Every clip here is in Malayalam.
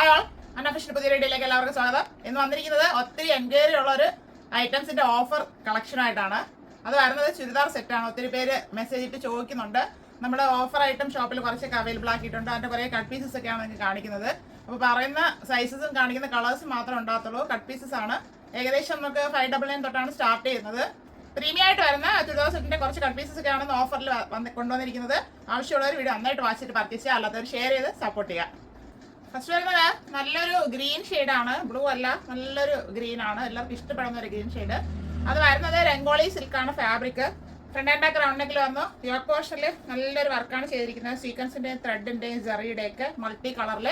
ഹായ് ഓൾ, അൺഒഫീഷ്യൽ പുതിയ വീഡിയോയിലേക്ക് എല്ലാവർക്കും സ്വാഗതം. ഇന്ന് വന്നിരിക്കുന്നത് ഒത്തിരി എൻക്വയറി ഉള്ള ഒരു ഐറ്റംസിന്റെ ഓഫർ കളക്ഷനായിട്ടാണ്. അത് വരുന്നത് ചുരിദാർ സെറ്റാണ്. ഒത്തിരി പേര് മെസ്സേജ് ഇട്ട് ചോദിക്കുന്നുണ്ട്. നമ്മുടെ ഓഫർ ഐറ്റം ഷോപ്പിൽ കുറച്ചൊക്കെ അവൈലബിൾ ആക്കിയിട്ടുണ്ട്. അതിന്റെ കുറേ കട്ട് പീസസ് ഒക്കെയാണ് നിങ്ങൾക്ക് കാണിക്കുന്നത്. അപ്പോൾ പറയുന്ന സൈസസും കാണിക്കുന്ന കളേഴ്സും മാത്രമേ ഉണ്ടാകത്തുള്ളൂ. കട്ട് പീസസ് ആണ്. ഏകദേശം നമുക്ക് 599 തൊട്ടാണ് സ്റ്റാർട്ട് ചെയ്യുന്നത്. പ്രീമിയം ആയിട്ട് വരുന്ന ചുരിദാർ സെറ്റിന്റെ കുറച്ച് കട്ട് പീസസ് ഒക്കെയാണ് ഓഫറിൽ കൊണ്ടുവന്നിരിക്കുന്നത്. ആവശ്യമുള്ളവർ വീഡിയോ നന്നായിട്ട് വാച്ചിട്ട് പർച്ചേസ് ചെയ്യുക, അല്ലാത്തവർ ഷെയർ ചെയ്ത് സപ്പോർട്ട് ചെയ്യുക. ഫസ്റ്റ് വരുന്നത് നല്ലൊരു ഗ്രീൻ ഷെയ്ഡാണ്. ബ്ലൂ അല്ല, നല്ലൊരു ഗ്രീൻ ആണ്. എല്ലാവർക്കും ഇഷ്ടപ്പെടുന്ന ഒരു ഗ്രീൻ ഷെയ്ഡ്. അത് വരുന്നത് രംഗോളി സിൽക്കാണ് fabric. Front and back round നെക്കിൽ വന്നു. യോക്ക് പോർഷനിൽ നല്ലൊരു വർക്കാണ് ചെയ്തിരിക്കുന്നത്. സീക്വൻസിന്റെയും ത്രെഡിന്റെയും ജെറിയുടെയൊക്കെ മൾട്ടി കളറിൽ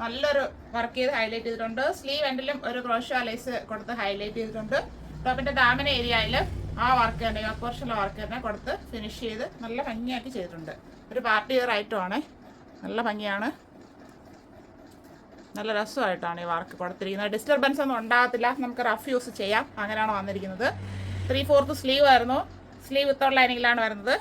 നല്ലൊരു വർക്ക് ചെയ്ത് ഹൈലൈറ്റ് ചെയ്തിട്ടുണ്ട്. സ്ലീവ് എൻഡിലും ഒരു ക്രോഷ്യോ ലേസ് കൊടുത്ത് ഹൈലൈറ്റ് ചെയ്തിട്ടുണ്ട്. ടോപ്പിന്റെ ദാമന ഏരിയയിൽ ആ വർക്ക് തന്നെ, യോക്ക് പോർഷനിലെ വർക്ക് തന്നെ കൊടുത്ത് ഫിനിഷ് ചെയ്ത് നല്ല ഭംഗിയാക്കി ചെയ്തിട്ടുണ്ട്. ഒരു പാർട്ടി വെയർ ഐറ്റമാണ്. നല്ല ഭംഗിയാണ്, നല്ല രസമായിട്ടാണ് ഈ വർക്ക് കൊടുത്തിരിക്കുന്നത്. ഡിസ്റ്റർബൻസ് ഒന്നും ഉണ്ടാകത്തില്ല, നമുക്ക് റഫ് യൂസ് ചെയ്യാം. അങ്ങനെയാണ് വന്നിരിക്കുന്നത്. 3/4 സ്ലീവ് ആയിരുന്നു. സ്ലീവ് വിത്തൗട്ട് ലൈനിങ്ങിലാണ് വരുന്നത്.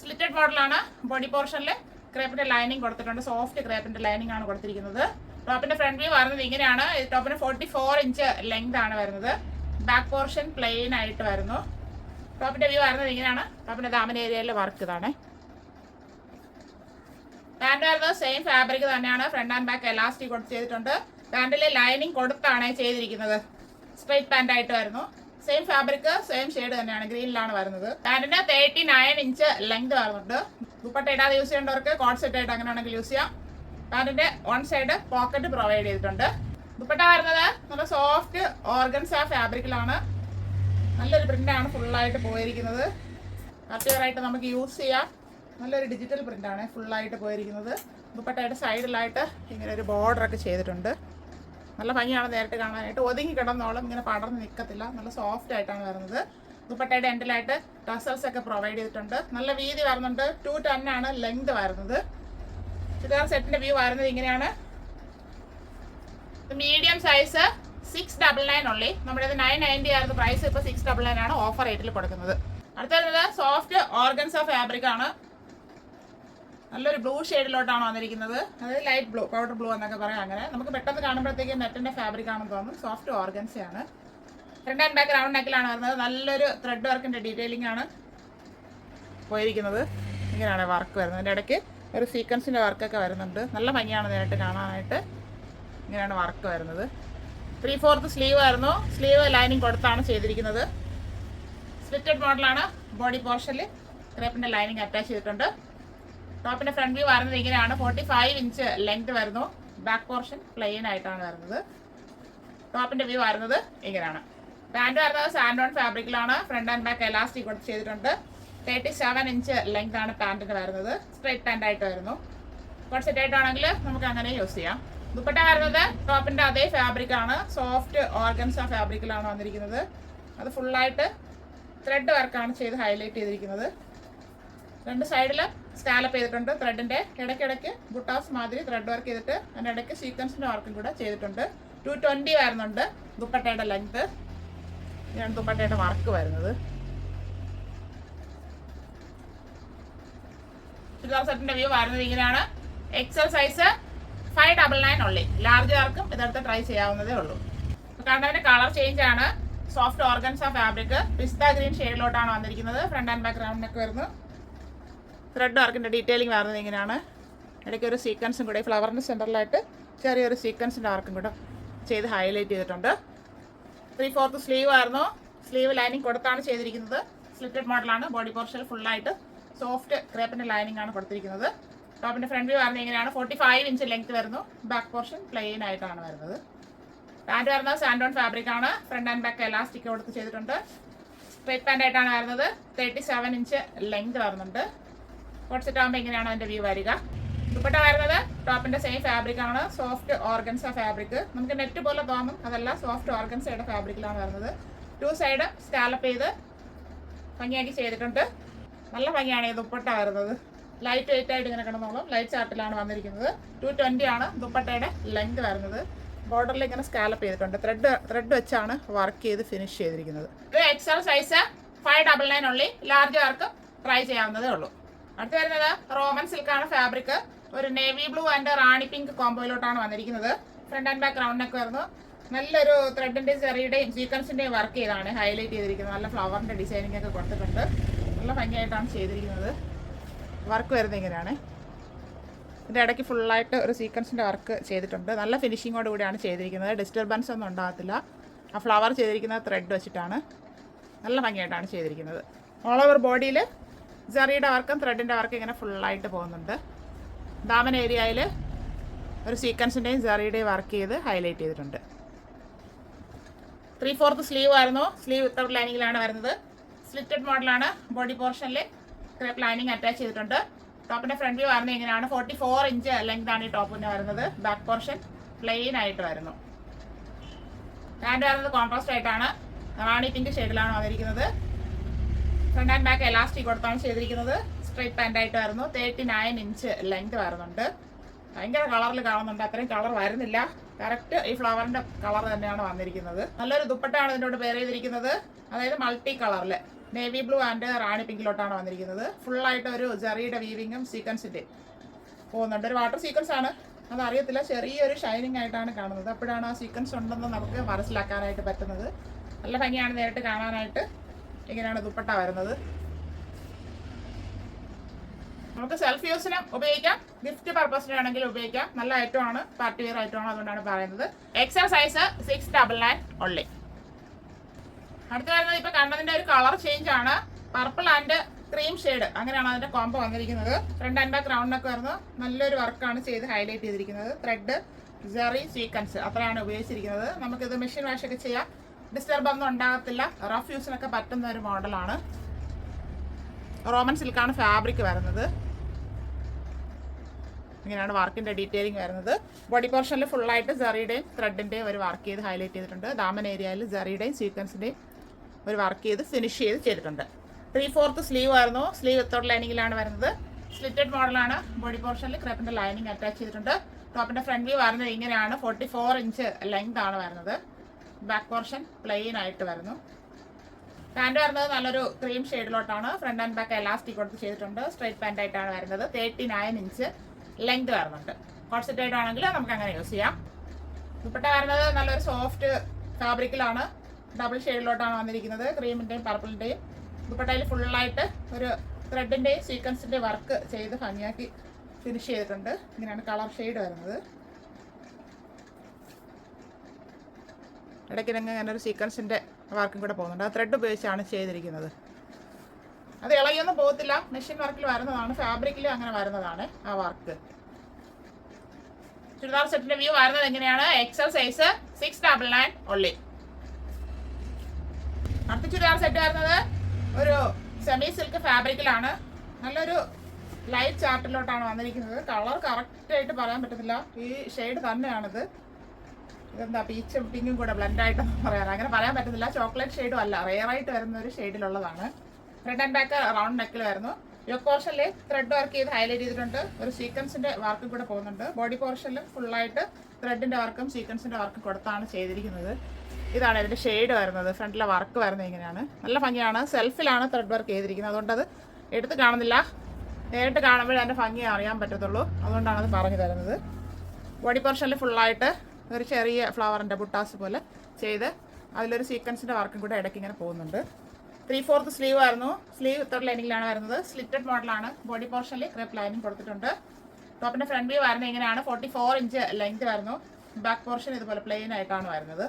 സ്ലിറ്റഡ് മോഡലാണ്. ബോഡി പോർഷനിൽ ക്രേപ്പിന്റെ ലൈനിങ് കൊടുത്തിട്ടുണ്ട്. സോഫ്റ്റ് ക്രേപ്പിന്റെ ലൈനിങ് ആണ് കൊടുത്തിരിക്കുന്നത്. ടോപ്പിന്റെ ഫ്രണ്ട് വ്യൂ വരുന്നത് ഇങ്ങനെയാണ്. ടോപ്പിന് 44 ഇഞ്ച് ലെങ്ത് ആണ് വരുന്നത്. ബാക്ക് പോർഷൻ പ്ലെയിൻ ആയിട്ട് വരുന്നു. ടോപ്പിന്റെ വ്യൂ വരുന്നത് ഇങ്ങനെയാണ്. ടോപ്പിന്റെ ദാമൻ ഏരിയയിലെ വർക്ക് ഇതാണ്. പാന്റ് വരുന്നത് സെയിം ഫാബ്രിക് തന്നെയാണ്. ഫ്രണ്ട് ആൻഡ് ബാക്ക് എലാസ്റ്റിക് കൊടുത്ത് ചെയ്തിട്ടുണ്ട്. പാന്റിലെ ലൈനിങ് കൊടുത്താണ് ചെയ്തിരിക്കുന്നത്. സ്ട്രൈറ്റ് പാന്റ് ആയിട്ട് വരുന്നു. സെയിം ഫാബ്രിക്, സെയിം ഷെയ്ഡ് തന്നെയാണ്. ഗ്രീനിലാണ് വരുന്നത്. പാന്റിന് 39 ഇഞ്ച് ലെങ്ത് വരുന്നുണ്ട്. ദുപ്പട്ട ഇടാതെ യൂസ് ചെയ്യേണ്ടവർക്ക് കോട്ട് സെറ്റ് ആയിട്ട് അങ്ങനെ ആണെങ്കിൽ യൂസ് ചെയ്യാം. പാന്റിന്റെ വൺ സൈഡ് പോക്കറ്റ് പ്രൊവൈഡ് ചെയ്തിട്ടുണ്ട്. ദുപ്പട്ട വരുന്നത് നല്ല സോഫ്റ്റ് ഓർഗൻസ ഫാബ്രിക്കിലാണ്. നല്ലൊരു പ്രിന്റാണ് ഫുള്ളായിട്ട് പോയിരിക്കുന്നത്. കട്ടിയറായിട്ട് നമുക്ക് യൂസ് ചെയ്യാം. നല്ലൊരു ഡിജിറ്റൽ പ്രിന്റാണ് ഫുള്ളായിട്ട് പോയിരിക്കുന്നത്. ദുപ്പട്ടയുടെ സൈഡിലായിട്ട് ഇങ്ങനെ ഒരു ബോർഡറൊക്കെ ചെയ്തിട്ടുണ്ട്. നല്ല ഭംഗിയാണ് നേരിട്ട് കാണാനായിട്ട്. ഒതുങ്ങി കിടന്നോളം ഇങ്ങനെ പടർന്ന് നിൽക്കത്തില്ല. നല്ല സോഫ്റ്റ് ആയിട്ടാണ് വരുന്നത്. ദുപ്പട്ടയുടെ എൻഡിലായിട്ട് ടസൽസ് ഒക്കെ പ്രൊവൈഡ് ചെയ്തിട്ടുണ്ട്. നല്ല വീതി വരുന്നുണ്ട്. 210 ആണ് ലെങ്ത് വരുന്നത്. ചുരിദാർ സെറ്റിന്റെ വ്യൂ വരുന്നത് ഇങ്ങനെയാണ്. മീഡിയം സൈസ് 699 ഉള്ളി. നമ്മുടെ 990 ആയിരുന്നു പ്രൈസ്. ഇപ്പോൾ 699 ആണ് ഓഫർ റേറ്റിൽ കൊടുക്കുന്നത്. അടുത്ത വരുന്നത് സോഫ്റ്റ് ഓർഗൻസ ഫാബ്രിക് ആണ്. നല്ലൊരു ബ്ലൂ ഷെയ്ഡിലോട്ടാണ് വന്നിരിക്കുന്നത്. അതായത് ലൈറ്റ് ബ്ലൂ, പൗഡർ ബ്ലൂ എന്നൊക്കെ പറയാം. അങ്ങനെ നമുക്ക് പെട്ടെന്ന് കാണുമ്പോഴത്തേക്ക് നെറ്റിന്റെ ഫാബ്രിക് ആണെന്ന് തോന്നും. സോഫ്റ്റ് ഓർഗൻസയാണ്. ഫ്രണ്ട് ആൻഡ് ബാക്ക് റൗണ്ട് നെക്കിലാണ് വരുന്നത്. നല്ലൊരു ത്രെഡ് വർക്കിന്റെ ഡീറ്റെയിലിംഗ് ആണ് പോയിരിക്കുന്നത്. ഇങ്ങനെയാണ് വർക്ക് വരുന്നത്. അതിൻ്റെ ഇടയ്ക്ക് ഒരു സീക്വൻസിന്റെ വർക്കൊക്കെ വരുന്നുണ്ട്. നല്ല ഭംഗിയാണ് നേരിട്ട് കാണാനായിട്ട്. ഇങ്ങനെയാണ് വർക്ക് വരുന്നത്. 3/4 സ്ലീവ് ആയിരുന്നു. സ്ലീവ് ലൈനിങ് കൊടുത്താണ് ചെയ്തിരിക്കുന്നത്. സ്ലിറ്റഡ് മോഡലാണ്. ബോഡി പോർഷനിൽ ക്രേപ്പിന്റെ ലൈനിങ് അറ്റാച്ച് ചെയ്തിട്ടുണ്ട്. ടോപ്പിന്റെ ഫ്രണ്ട് വ്യൂ വരുന്നത് ഇങ്ങനെയാണ്. 45 ഇഞ്ച് ലെങ്ത് വരുന്നു. ബാക്ക് പോർഷൻ പ്ലെയിൻ ആയിട്ടാണ് വരുന്നത്. ടോപ്പിന്റെ വ്യൂ വരുന്നത് ഇങ്ങനെയാണ്. പാന്റ് വരുന്നത് സാൻഡോൺ ഫാബ്രിക്കിലാണ്. ഫ്രണ്ട് ആൻഡ് ബാക്ക് എലാസ്റ്റിക് കൊടുത്ത് ചെയ്തിട്ടുണ്ട്. 37 ഇഞ്ച് ലെങ്ത് ആണ് പാന്റിന് വരുന്നത്. സ്ട്രൈറ്റ് പാന്റ് ആയിട്ട് വരുന്നു. കോട്ട് സെറ്റ് ആയിട്ടാണെങ്കിൽ നമുക്ക് അങ്ങനെ യൂസ് ചെയ്യാം. ദുപ്പട്ട വരുന്നത് ടോപ്പിന്റെ അതേ ഫാബ്രിക് ആണ്. സോഫ്റ്റ് ഓർഗൻസ ഫാബ്രിക്കിലാണ് വന്നിരിക്കുന്നത്. അത് ഫുള്ളായിട്ട് ത്രെഡ് വർക്കാണ് ചെയ്ത് ഹൈലൈറ്റ് ചെയ്തിരിക്കുന്നത്. രണ്ട് സൈഡിൽ സ്കാലപ്പ് ചെയ്തിട്ടുണ്ട്. ത്രെഡിന്റെ ഇടയ്ക്കിടയ്ക്ക് ബുട്ടാസ് മാതിരി ത്രെഡ് വർക്ക് ചെയ്തിട്ട് അതിനിടയ്ക്ക് സീക്വൻസിന്റെ വർക്കും കൂടെ ചെയ്തിട്ടുണ്ട്. 220 വരുന്നുണ്ട് ദുപ്പട്ടയുടെ ലെങ്ത്. ഇതാണ് ദുപ്പട്ടയുടെ വർക്ക് വരുന്നത്. ചുരിദാർ സെറ്റിന്റെ വ്യൂ വരുന്നത് ഇങ്ങനെയാണ്. എക്സൽ സൈസ് 599 ഉള്ളി. ലാർജുകാർക്കും ഇതെടുത്ത് ട്രൈ ചെയ്യാവുന്നതേ ഉള്ളൂ. കണ്ടതിന്റെ കളർ ചേഞ്ച് ആണ്. Soft organza fabric pista green ഷെയ്ഡിലോട്ടാണ് വന്നിരിക്കുന്നത്. Front and back round neck വരുന്നു. ത്രെഡ് വർക്കിന്റെ ഡീറ്റെയിലിംഗ് വരുന്നത് ഇങ്ങനെയാണ്. ഇടയ്ക്ക് ഒരു സീക്വൻസും കൂടെ ഫ്ലവറിന്റെ സെന്ററിലായിട്ട് ചെറിയൊരു സീക്വൻസിന്റെ വർക്കും കൂടെ ചെയ്ത് ഹൈലൈറ്റ് ചെയ്തിട്ടുണ്ട്. 3/4 സ്ലീവ് ആയിരുന്നു. സ്ലീവ് ലൈനിങ് കൊടുത്താണ് ചെയ്തിരിക്കുന്നത്. സ്ലിറ്റഡ് മോഡലാണ്. ബോഡി പോർഷനിൽ ഫുള്ളായിട്ട് സോഫ്റ്റ് ക്രേപ്പിന്റെ ലൈനിങ് ആണ് കൊടുത്തിരിക്കുന്നത്. ടോപ്പിന്റെ ഫ്രണ്ട് വ്യൂ വരുന്നത് ഇങ്ങനെയാണ്. 45 ഇഞ്ച് ലെങ്ത് വരുന്നു. ബാക്ക് പോർഷൻ പ്ലെയിൻ ആയിട്ടാണ് വരുന്നത്. പാന്റ് വരുന്നത് സാൻഡോൺ ഫാബ്രിക് ആണ്. ഫ്രണ്ട് ആൻഡ് ബാക്ക് എലാസ്റ്റിക് കൊടുത്ത് ചെയ്തിട്ടുണ്ട്. സ്ട്രൈറ്റ് പാന്റ് ആയിട്ടാണ് വരുന്നത്. 37 ഇഞ്ച് ലെങ്ത് വരുന്നുണ്ട്. കോട്ട് സെറ്റ് ആകുമ്പോൾ ഇങ്ങനെയാണ് അതിന്റെ വ്യൂ വരിക. ദുപ്പട്ട വരുന്നത് ടോപ്പിന്റെ സെയിം ഫാബ്രിക് ആണ്. Soft organza fabric. നമുക്ക് നെറ്റ് പോലെ തോന്നും, അതല്ല, സോഫ്റ്റ് ഓർഗൻസയുടെ ഫാബ്രിക്കിലാണ് വരുന്നത്. 2 സൈഡ് സ്കാലപ്പ് ചെയ്ത് ഭംഗിയാക്കി ചെയ്തിട്ടുണ്ട്. നല്ല ഭംഗിയാണ് ഈ ദുപ്പട്ട വരുന്നത്. ലൈറ്റ് വെയിറ്റ് ആയിട്ട് ഇങ്ങനെ കിടന്നോളും. ലൈറ്റ് ചാർട്ടിലാണ് വന്നിരിക്കുന്നത്. 220 ആണ് ദുപ്പട്ടയുടെ ലെങ്ത് വരുന്നത്. ബോർഡറിൽ ഇങ്ങനെ സ്കാലപ്പ് ചെയ്തിട്ടുണ്ട്. ത്രെഡ് വെച്ചാണ് വർക്ക് ചെയ്ത് ഫിനിഷ് ചെയ്തിരിക്കുന്നത്. ഇത് എക്സൽ സൈസ് 599 ഉള്ളി. ലാർജുകാർക്ക് ട്രൈ ചെയ്യാവുന്നതേ ഉള്ളൂ. അടുത്ത് വരുന്നത് റോമൻ സിൽക്കാണ് ഫാബ്രിക്. ഒരു navy blue and rani pink കോംബോയിലോട്ടാണ് വന്നിരിക്കുന്നത്. Front and back round neck വരുന്നു. നല്ലൊരു ത്രെഡിന്റെ ചെറിയുടെയും സീക്വൻസിന്റെയും വർക്ക് ചെയ്താണ് ഹൈലൈറ്റ് ചെയ്തിരിക്കുന്നത്. നല്ല ഫ്ലവറിന്റെ ഡിസൈനിങ് ഒക്കെ കൊടുത്തിട്ടുണ്ട്. നല്ല ഭംഗിയായിട്ടാണ് ചെയ്തിരിക്കുന്നത്. വർക്ക് വരുന്നത് ഇങ്ങനെയാണ്. ഇതിൻ്റെ ഇടയ്ക്ക് ഫുള്ളായിട്ട് ഒരു സീക്വൻസിൻ്റെ വർക്ക് ചെയ്തിട്ടുണ്ട്. നല്ല ഫിനിഷിങ്ങോട് കൂടിയാണ് ചെയ്തിരിക്കുന്നത്. ഡിസ്റ്റർബൻസ് ഒന്നും ഉണ്ടാകത്തില്ല. ആ ഫ്ലവർ ചെയ്തിരിക്കുന്ന ത്രെഡ് വെച്ചിട്ടാണ് നല്ല ഭംഗിയായിട്ടാണ് ചെയ്തിരിക്കുന്നത്. ഓൾ ഓവർ ബോഡിയിൽ ജറിയുടെ വർക്കും ത്രെഡിൻ്റെ വർക്കും ഇങ്ങനെ ഫുള്ളായിട്ട് പോകുന്നുണ്ട്. ദാമൻ ഏരിയയിൽ ഒരു സീക്വൻസിൻ്റെയും ജറിയുടെയും വർക്ക് ചെയ്ത് ഹൈലൈറ്റ് ചെയ്തിട്ടുണ്ട്. 3/4 സ്ലീവ് ആയിരുന്നു. സ്ലീവ് വിത്തൗട്ട് ലൈനിങ്ങിലാണ് വരുന്നത്. സ്ലിറ്റഡ് മോഡലാണ്. ബോഡി പോർഷനിൽ ക്രേപ്പ് ലൈനിങ് അറ്റാച്ച് ചെയ്തിട്ടുണ്ട്. ടോപ്പിന്റെ ഫ്രണ്ട് വ്യൂ വരുന്നത് ഇങ്ങനെയാണ്. 44 ഇഞ്ച് ലെങ്ത് ആണ് ഈ ടോപ്പിന് വരുന്നത്. ബാക്ക് പോർഷൻ പ്ലെയിൻ ആയിട്ട് വരുന്നു. പാൻറ് വരുന്നത് കോൺട്രാസ്റ്റ് ആയിട്ടാണ്. റാണി പിങ്ക് ഷെയ്ഡിലാണ് വന്നിരിക്കുന്നത്. ഫ്രണ്ട് ആൻഡ് ബാക്ക് എലാസ്റ്റിക് കൊടുത്താണ് ചെയ്തിരിക്കുന്നത്. സ്ട്രൈറ്റ് പാൻ്റ് ആയിട്ട് വരുന്നു. 39 ഇഞ്ച് ലെങ്ത് വരുന്നുണ്ട്. ഭയങ്കര കളറിൽ കാണുന്നുണ്ട്. അത്രയും കളർ വരുന്നില്ല. കറക്റ്റ് ഈ ഫ്ലവറിന്റെ കളർ തന്നെയാണ് വന്നിരിക്കുന്നത്. നല്ലൊരു ദുപ്പട്ടയാണ് ഇതിനോട് പെയർ ചെയ്തിരിക്കുന്നത്. അതായത് മൾട്ടി കളറിൽ നേവി ബ്ലൂ ആൻഡ് റാണി പിങ്കിലോട്ടാണ് വന്നിരിക്കുന്നത്. ഫുള്ളായിട്ട് ഒരു ജറിയുടെ വീവിങ്ങും സീക്വൻസിൻ്റെ പോകുന്നുണ്ട്. ഒരു വാട്ടർ സീക്വൻസ് ആണ്. അതറിയത്തില്ല, ചെറിയൊരു ഷൈനിങ് ആയിട്ടാണ് കാണുന്നത്. അപ്പോഴാണ് ആ സീക്വൻസ് ഉണ്ടെന്ന് നമുക്ക് മനസ്സിലാക്കാനായിട്ട് പറ്റുന്നത്. നല്ല ഭംഗിയാണ് നേരിട്ട് കാണാനായിട്ട്. ഇങ്ങനെയാണ് ദുപ്പട്ട വരുന്നത്. നമുക്ക് സെൽഫ് യൂസിന് ഉപയോഗിക്കാം, ഗിഫ്റ്റ് പർപ്പസിന് വേണമെങ്കിൽ ഉപയോഗിക്കാം. നല്ല ഐറ്റമാണ്, പാർട്ടി വെയർ ഐറ്റമാണ്. അതുകൊണ്ടാണ് പറയുന്നത്. എക്സൽ സൈസ് 699 ഉള്ളി. അടുത്ത വരുന്നത് ഇപ്പൊ കണ്ടതിന്റെ ഒരു കളർ ചേഞ്ച് ആണ്. പർപ്പിൾ ആൻഡ് ക്രീം ഷെയ്ഡ്, അങ്ങനെയാണ് അതിന്റെ കോംബോ വന്നിരിക്കുന്നത്. ഫ്രണ്ട് ആൻഡ് ബാക്ക് റൗണ്ട് ഒക്കെ വരുന്നു. നല്ലൊരു വർക്കാണ് ചെയ്ത് ഹൈലൈറ്റ് ചെയ്തിരിക്കുന്നത്. ത്രെഡ്, ജെറി, സീക്വൻസ് അത്രയാണ് ഉപയോഗിച്ചിരിക്കുന്നത്. നമുക്കിത് മെഷീൻ വാഷ് ഒക്കെ ചെയ്യാം. ഡിസ്റ്റർബ് ഒന്നും ഉണ്ടാകത്തില്ല. റഫ് യൂസിനൊക്കെ പറ്റുന്ന ഒരു മോഡലാണ്. റോമൻ സിൽക്കാണ് ഫാബ്രിക് വരുന്നത്. ഇങ്ങനെയാണ് വർക്കിന്റെ ഡീറ്റെയിലിംഗ് വരുന്നത്. ബോഡി പോർഷനിൽ ഫുള്ളായിട്ട് ജറിയുടെയും ത്രെഡിന്റെയും ഒരു വർക്ക് ചെയ്ത് ഹൈലൈറ്റ് ചെയ്തിട്ടുണ്ട്. ദാമൻ ഏരിയയിൽ ജറിയുടെയും സീക്വൻസിന്റെയും ഒരു വർക്ക് ചെയ്ത് ഫിനിഷ് ചെയ്തിട്ടുണ്ട്. 3/4 സ്ലീവ് ആയിരുന്നു. സ്ലീവ് വിത്തൗട്ട് ലൈനിങ്ങിലാണ് വരുന്നത്. സ്ലിറ്റഡ് മോഡലാണ്. ബോഡി പോർഷനിൽ ക്രേപ്പിന്റെ ലൈനിങ് അറ്റാച്ച് ചെയ്തിട്ടുണ്ട്. ടോപ്പിന്റെ ഫ്രണ്ട് വ്യൂ വരുന്നത് ഇങ്ങനെയാണ്. 44 ഇഞ്ച് ലെങ്ത് ആണ് വരുന്നത്. ബാക്ക് പോർഷൻ പ്ലെയിൻ ആയിട്ട് വരുന്നു. പാൻറ് വരുന്നത് നല്ലൊരു ക്രീം ഷെയ്ഡിലോട്ടാണ്. ഫ്രണ്ട് ആൻഡ് ബാക്ക് എലാസ്റ്റിക് കൊടുത്ത് ചെയ്തിട്ടുണ്ട്. സ്ട്രൈറ്റ് പാൻറ് ആയിട്ടാണ് വരുന്നത്. 39 ഇഞ്ച് ലെങ്ത് വരുന്നുണ്ട്. കോട്ട് സെറ്റ് ആയിട്ടാണെങ്കിൽ നമുക്ക് അങ്ങനെ യൂസ് ചെയ്യാം. ദുപ്പട്ട വരുന്നത് നല്ലൊരു സോഫ്റ്റ് ഫാബ്രിക്കിലാണ്. ഡബിൾ ഷെയ്ഡിലോട്ടാണ് വന്നിരിക്കുന്നത്. ക്രീമിന്റെയും പർപ്പിളിന്റെയും. ദുപ്പട്ടയിൽ ഫുള്ളായിട്ട് ഒരു ത്രെഡിന്റെയും സീക്വൻസിന്റെയും വർക്ക് ചെയ്ത് ഭംഗിയാക്കി ഫിനിഷ് ചെയ്തിട്ടുണ്ട്. ഇങ്ങനെയാണ് കളർ ഷെയ്ഡ് വരുന്നത്. ഇടയ്ക്ക് ഇങ്ങനെ ഒരു സീക്വൻസിന്റെ വർക്കും കൂടെ പോകുന്നുണ്ട്. ആ ത്രെഡ് ഉപയോഗിച്ചാണ് ചെയ്തിരിക്കുന്നത്. അത് ഇളകിയൊന്നും പോകത്തില്ല. മെഷീൻ വർക്കിൽ വരുന്നതാണ്. ഫാബ്രിക്കിൽ അങ്ങനെ വരുന്നതാണ് ആ വർക്ക്. ചുരിദാർ സെറ്റിന്റെ വ്യൂ വരുന്നത് എങ്ങനെയാണ്? എക്സൽ സൈസ് 699 ഉള്ളി. അടുത്ത ചുരിദാർ സെറ്റ് വരുന്നത് ഒരു സെമി സിൽക്ക് ഫാബ്രിക്കിലാണ്. നല്ലൊരു ലൈറ്റ് ചാർട്ടിലോട്ടാണ് വന്നിരിക്കുന്നത്. കളർ കറക്റ്റ് ആയിട്ട് പറയാൻ പറ്റത്തില്ല. ഈ ഷെയ്ഡ് തന്നെയാണിത്. ഇതെന്താ പീച്ചും പിങ്കും കൂടെ ബ്ലെൻഡ് ആയിട്ടൊന്നും പറയാൻ അങ്ങനെ പറയാൻ പറ്റുന്നില്ല. ചോക്ലേറ്റ് ഷെയ്ഡും അല്ല, റെയറായിട്ട് വരുന്ന ഒരു ഷെയ്ഡിലുള്ളതാണ്. ഫ്രണ്ട് ആൻഡ് ബാക്ക് റൗണ്ട് നെക്കിൽ വരുന്നു. യോക്ക് പോർഷനിൽ ത്രെഡ് വർക്ക് ചെയ്ത് ഹൈലൈറ്റ് ചെയ്തിട്ടുണ്ട്. ഒരു സീക്വൻസിന്റെ വർക്കും കൂടെ പോകുന്നുണ്ട്. ബോഡി പോർഷനിൽ ഫുള്ളായിട്ട് ത്രെഡിന്റെ വർക്കും സീക്വൻസിന്റെ വർക്കും കൊടുത്താണ് ചെയ്തിരിക്കുന്നത്. ഇതാണ് ഇതിന്റെ ഷെയ്ഡ് വരുന്നത്. ഫ്രണ്ടിലെ വർക്ക് വരുന്നത് ഇങ്ങനെയാണ്. നല്ല ഭംഗിയാണ്. സെൽഫിലാണ് ത്രെഡ് വർക്ക് ചെയ്തിരിക്കുന്നത്. അതുകൊണ്ട് അത് എടുത്ത് കാണുന്നില്ല. നേരിട്ട് കാണുമ്പോഴേ അതിന്റെ ഭംഗി അറിയാൻ പറ്റത്തുള്ളൂ. അതുകൊണ്ടാണ് അത് പറഞ്ഞു തരുന്നത്. ബോഡി പോർഷനിൽ ഫുള്ളായിട്ട് ഒരു ചെറിയ ഫ്ലവറിന്റെ ബുട്ടാസ് പോലെ ചെയ്ത് അതിലൊരു സീക്വൻസിന്റെ വർക്കും കൂടെ ഇടയ്ക്ക് ഇങ്ങനെ പോകുന്നുണ്ട്. 3/4 സ്ലീവ് ആയിരുന്നു. സ്ലീവ് വിത്തൗട്ട് ലൈനിങ്ങിലാണ് വരുന്നത്. സ്ലിറ്റഡ് മോഡലാണ്. ബോഡി പോർഷനിൽ ക്രേപ്പ് ലൈനിങ് കൊടുത്തിട്ടുണ്ട്. ടോപ്പിന്റെ ഫ്രണ്ട് വ്യൂ വരുന്നത് ഇങ്ങനെയാണ്. 44 ഇഞ്ച് ലെങ്ത് വരുന്നു. ബാക്ക് പോർഷൻ ഇതുപോലെ പ്ലെയിൻ ആയിട്ടാണ് വരുന്നത്.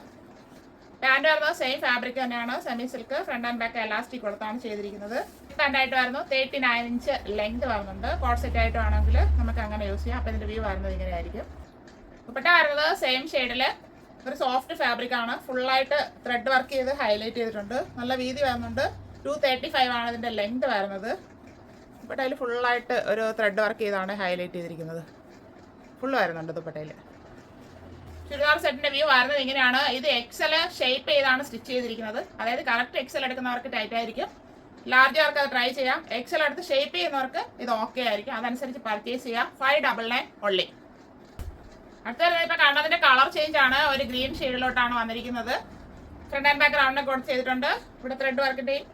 പാൻറ് വരുന്നത് സെയിം ഫാബ്രിക് തന്നെയാണ്. Semi silk. Front and back elastic കൊടുത്താണ് ചെയ്തിരിക്കുന്നത്. പാൻറ് ആയിട്ട് വരുന്നു. 39 ഇഞ്ച് ലെങ്ത് വരുന്നുണ്ട്. കോട്ട് സെറ്റ് ആയിട്ട് വേണമെങ്കിൽ നമുക്ക് അങ്ങനെ യൂസ് ചെയ്യാം. അപ്പം ഇതിന്റെ വ്യൂ വരുന്നത് ഇങ്ങനെയായിരിക്കും. ദുപ്പട്ട വരുന്നത് സെയിം ഷെയ്ഡില് ഒരു സോഫ്റ്റ് ഫാബ്രിക് ആണ്. ഫുള്ളായിട്ട് ത്രെഡ് വർക്ക് ചെയ്ത് ഹൈലൈറ്റ് ചെയ്തിട്ടുണ്ട്. നല്ല വീതി വരുന്നുണ്ട്. 235 ആണ് ഇതിന്റെ ലെങ്ത് വരുന്നത്. ദുപ്പട്ടയിൽ ഫുള്ളായിട്ട് ഒരു ത്രെഡ് വർക്ക് ചെയ്താണ് ഹൈലൈറ്റ് ചെയ്തിരിക്കുന്നത്. ഫുള്ള് വരുന്നുണ്ട് ദുപ്പട്ടയിൽ. ചുരിദാർ സെറ്റിന്റെ വ്യൂ വരുന്നത് ഇങ്ങനെയാണ്. ഇത് എക്സൽ ഷേപ്പ് ചെയ്താണ് സ്റ്റിച്ച് ചെയ്തിരിക്കുന്നത്. അതായത് കറക്റ്റ് എക്സൽ എടുക്കുന്നവർക്ക് ടൈറ്റ് ആയിരിക്കും. ലാർജർക്ക് അത് ട്രൈ ചെയ്യാം. എക്സൽ എടുത്ത് ഷേപ്പ് ചെയ്യുന്നവർക്ക് ഇത് ഓക്കെ ആയിരിക്കും. അതനുസരിച്ച് പർച്ചേസ് ചെയ്യാം. 599 ഉള്ളി. അടുത്ത ഇപ്പൊ കണ്ടതിന്റെ കളർ ചേഞ്ച് ആണ്. ഒരു ഗ്രീൻ ഷെയ്ഡിലോട്ടാണ് വന്നിരിക്കുന്നത്. ഫ്രണ്ട് ആൻഡ് ബാക്ക് റൗണ്ട് കൊടുത്ത് ചെയ്തിട്ടുണ്ട്. ഇവിടെ ത്രെഡ് വർക്കിന്റെയും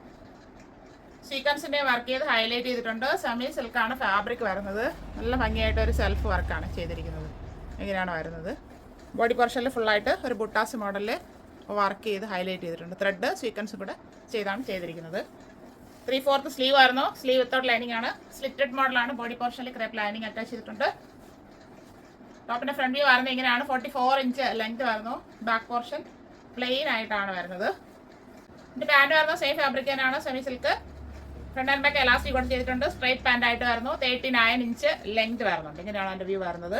സീക്വൻസിന്റെ വർക്ക് ചെയ്ത് ഹൈലൈറ്റ് ചെയ്തിട്ടുണ്ട്. സെമി സിൽക്കാണ് ഫാബ്രിക് വരുന്നത്. നല്ല ഭംഗിയായിട്ട് ഒരു സെൽഫ് വർക്കാണ് ചെയ്തിരിക്കുന്നത്. ഇങ്ങനെയാണ് വരുന്നത്. ബോഡി പോർഷനിൽ ഫുള്ളായിട്ട് ഒരു ബുട്ടാസ് മോഡലിൽ വർക്ക് ചെയ്ത് ഹൈലൈറ്റ് ചെയ്തിട്ടുണ്ട്. ത്രെഡ് സീക്വൻസും കൂടെ ചെയ്താണ് ചെയ്തിരിക്കുന്നത്. 3/4 സ്ലീവ് ആയിരുന്നു. സ്ലീവ് വിത്തൗട്ട് ലൈനിങ് ആണ്. സ്ലിറ്റഡ് മോഡലാണ്. ബോഡി പോർഷനിൽ ക്രേപ്പ് ലൈനിങ് അറ്റാച്ച് ചെയ്തിട്ടുണ്ട്. ടോപ്പിന്റെ ഫ്രണ്ട് വ്യൂ വരുന്നത് ഇങ്ങനെയാണ്. 44 ഇഞ്ച് ലെങ്ത് വരുന്നു. ബാക്ക് പോർഷൻ പ്ലെയിൻ ആയിട്ടാണ് വരുന്നത്. ഇതിന്റെ പാൻറ് വരുന്നത് സെയിം ഫാബ്രിക് തന്നെയാണ്. Semi silk. Front and back elastic കൊണ്ട് ചെയ്തിട്ടുണ്ട്. സ്ട്രൈറ്റ് പാൻറ് ആയിട്ട് വരുന്നു. 39 ഇഞ്ച് ലെങ്ത് വരുന്നുണ്ട്. ഇങ്ങനെയാണ് അതിന്റെ വ്യൂ വരുന്നത്.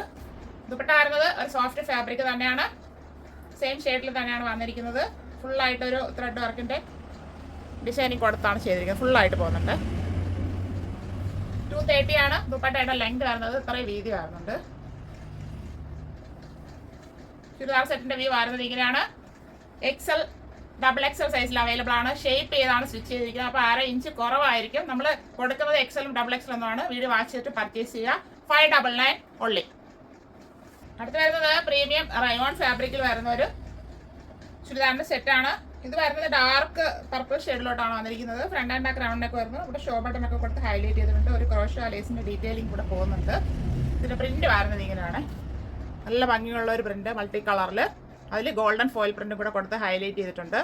ദുപ്പട്ട വരുന്നത് ഒരു സോഫ്റ്റ് ഫാബ്രിക് തന്നെയാണ്. സെയിം ഷെയ്ഡിൽ തന്നെയാണ് വന്നിരിക്കുന്നത്. ഫുള്ളായിട്ട് ഒരു ത്രെഡ് വർക്കിന്റെ ഡിസൈനിങ് കൊടുത്താണ് ചെയ്തിരിക്കുന്നത്. ഫുള്ളായിട്ട് പോകുന്നുണ്ട്. 230 ആണ് ദുപ്പട്ടയുടെ ലെങ്ത് വരുന്നത്. ഇത്രയും വീതി വരുന്നുണ്ട്. ചുരിദാർ സെറ്റിന്റെ വ്യൂ വരുന്നത് ഇങ്ങനെയാണ്. XL ഡബിൾ XL സൈസിൽ അവൈലബിൾ ആണ്. ഷേപ്പ് ചെയ്താണ് സ്റ്റിച്ച് ചെയ്തിരിക്കുന്നത്. അപ്പോൾ 1/2 ഇഞ്ച് കുറവായിരിക്കും. നമ്മൾ കൊടുക്കുന്നത് XL ഡബിൾ XL എന്നാണ്. വീഡിയോ വാച്ച് ചെയ്തിട്ട് പർച്ചേസ് ചെയ്യുക. 599 ഉള്ളി. അടുത്ത് വരുന്നത് പ്രീമിയം റയോൺ ഫാബ്രിക്കിൽ വരുന്ന ഒരു ചുരിദാറിന്റെ സെറ്റാണ്. ഇത് വരുന്നത് ഡാർക്ക് പർപ്പിൾ ഷെയ്ഡിലോട്ടാണ് വന്നിരിക്കുന്നത്. ഫ്രണ്ട് ആൻഡ് ബാക്ക് റൗണ്ട് ഒക്കെ വരുന്നു. ഇവിടെ ഷോ ബട്ടൺ ഒക്കെ കൊടുത്ത് ഹൈലൈറ്റ് ചെയ്തിട്ടുണ്ട്. ഒരു ക്രോഷോ ലേസിന്റെ ഡീറ്റെയിലിംഗ് കൂടെ പോകുന്നുണ്ട്. ഇതിന്റെ പ്രിന്റ് വരുന്നത് ഇങ്ങനെയാണ്. നല്ല ഭംഗിയുള്ള ഒരു പ്രിന്റ് മൾട്ടി കളറിൽ. അതിൽ ഗോൾഡൻ ഫോയിൽ പ്രിന്റ് കൂടെ കൊടുത്ത് ഹൈലൈറ്റ് ചെയ്തിട്ടുണ്ട്.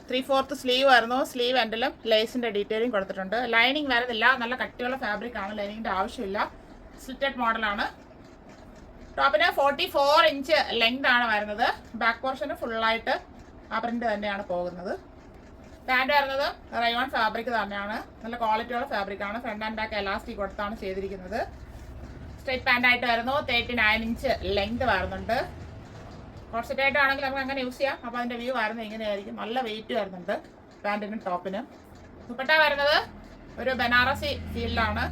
3/4 സ്ലീവ് വരുന്നു. സ്ലീവ് എൻഡിലും ലേസിന്റെ ഡീറ്റെയിലിംഗ് കൊടുത്തിട്ടുണ്ട്. ലൈനിങ് വരുന്നില്ല. നല്ല കട്ടിയുള്ള ഫാബ്രിക് ആണ്. ലൈനിങ്ങിന്റെ ആവശ്യമില്ല. സ്ലിറ്റഡ് മോഡലാണ്. ടോപ്പിന് 44 ഇഞ്ച് ലെങ്ത് ആണ് വരുന്നത്. ബാക്ക് പോർഷന് ഫുള്ളായിട്ട് ആ പ്രിന്റ് തന്നെയാണ് പോകുന്നത്. പാൻറ് വരുന്നത് റയോൺ ഫാബ്രിക് തന്നെയാണ്. നല്ല ക്വാളിറ്റിയുള്ള ഫാബ്രിക് ആണ്. ഫ്രണ്ട് ആൻഡ് ബാക്ക് എലാസ്റ്റിക് കൊടുത്താണ് ചെയ്തിരിക്കുന്നത്. സ്ട്രൈറ്റ് പാൻറ് ആയിട്ട് വരുന്നു. 39 ഇഞ്ച് ലെങ്ത് വരുന്നുണ്ട്. കോൺസെപ്റ്റ് ആയിട്ടാണെങ്കിൽ നമുക്ക് അങ്ങനെ യൂസ് ചെയ്യാം. അപ്പോൾ അതിൻ്റെ വ്യൂ വരുന്നത് ഇങ്ങനെയായിരിക്കും. നല്ല വെയിറ്റ് വരുന്നുണ്ട് പാൻറ്റിനും ടോപ്പിനും. ദുപ്പട്ട വരുന്നത് ഒരു ബനാറസി ഫീൽഡാണ്.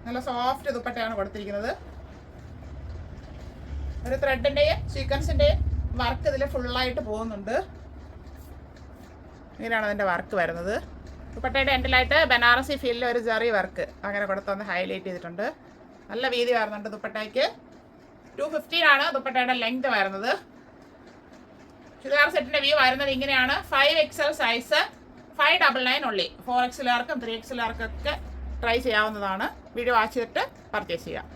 നല്ല സോഫ്റ്റ് ദുപ്പട്ടയാണ് കൊടുത്തിരിക്കുന്നത്. ഒരു ത്രെഡിൻ്റെയും സീക്വൻസിൻ്റെയും വർക്ക് ഇതിൽ ഫുള്ളായിട്ട് പോകുന്നുണ്ട്. ഇങ്ങനെയാണ് അതിൻ്റെ വർക്ക് വരുന്നത്. ദുപ്പട്ടയുടെ എൻഡിലായിട്ട് ബനാറസി ഫീൽഡിൽ ഒരു ജറി വർക്ക് അങ്ങനെ കൊടുത്തൊന്ന് ഹൈലൈറ്റ് ചെയ്തിട്ടുണ്ട്. നല്ല വീതി വരുന്നുണ്ട് ദുപ്പട്ടയ്ക്ക്. 215 ആണ് ദുപ്പട്ടയുടെ ലെങ്ത് വരുന്നത്. ചുരിദാർ സെറ്റിന്റെ വ്യൂ വരുന്നത് ഇങ്ങനെയാണ്. 5XL സൈസ് 599 ഉള്ളി. 4XLകാർക്കും 3XLകാർക്കൊക്കെ ട്രൈ ചെയ്യാവുന്നതാണ്. വീഡിയോ വാച്ച് ചെയ്തിട്ട് പർച്ചേസ് ചെയ്യാം.